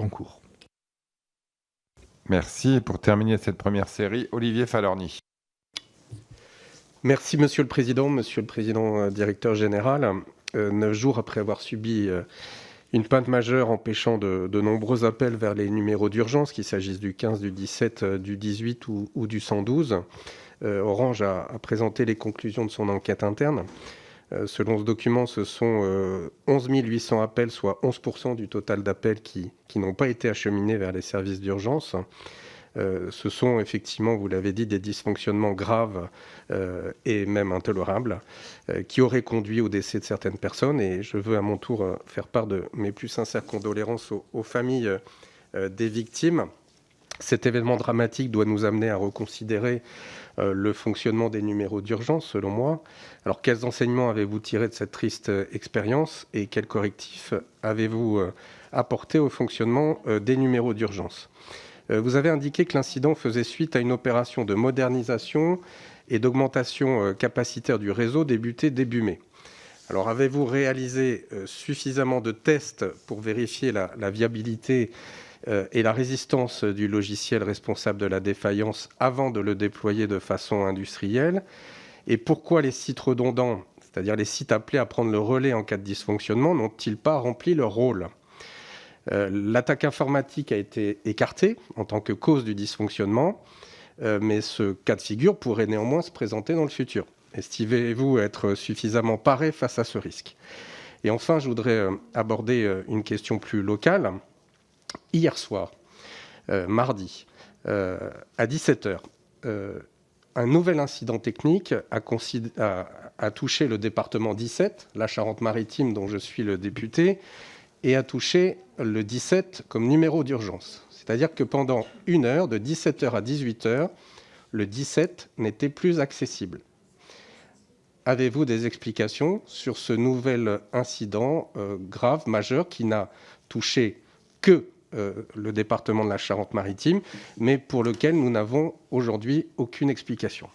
en cours. Merci. Et pour terminer cette première série, Olivier Falorni. Merci Monsieur le Président directeur général. 9 jours après avoir subi une panne majeure empêchant de nombreux appels vers les numéros d'urgence, qu'il s'agisse du 15, du 17, du 18 ou du 112, Orange a présenté les conclusions de son enquête interne. Selon ce document, ce sont 11 800 appels, soit 11% du total d'appels qui n'ont pas été acheminés vers les services d'urgence. Ce sont effectivement, vous l'avez dit, des dysfonctionnements graves et même intolérables qui auraient conduit au décès de certaines personnes. Et je veux à mon tour faire part de mes plus sincères condoléances aux familles des victimes. Cet événement dramatique doit nous amener à reconsidérer le fonctionnement des numéros d'urgence, selon moi. Alors, quels enseignements avez-vous tirés de cette triste expérience et quels correctifs avez-vous apporté au fonctionnement des numéros d'urgence ? Vous avez indiqué que l'incident faisait suite à une opération de modernisation et d'augmentation capacitaire du réseau débutée début mai. Alors, avez-vous réalisé suffisamment de tests pour vérifier la viabilité et la résistance du logiciel responsable de la défaillance avant de le déployer de façon industrielle? Et pourquoi les sites redondants, c'est-à-dire les sites appelés à prendre le relais en cas de dysfonctionnement, n'ont-ils pas rempli leur rôle ? L'attaque informatique a été écartée en tant que cause du dysfonctionnement, mais ce cas de figure pourrait néanmoins se présenter dans le futur. Estimez-vous être suffisamment paré face à ce risque? Et enfin, je voudrais aborder une question plus locale. Hier soir, mardi, à 17h, un nouvel incident technique a touché le département 17, la Charente-Maritime dont je suis le député, et a touché le 17 comme numéro d'urgence. C'est-à-dire que pendant une heure, de 17h à 18h, le 17 n'était plus accessible. Avez-vous des explications sur ce nouvel incident grave, majeur, qui n'a touché que le département de la Charente-Maritime, mais pour lequel nous n'avons aujourd'hui aucune explication?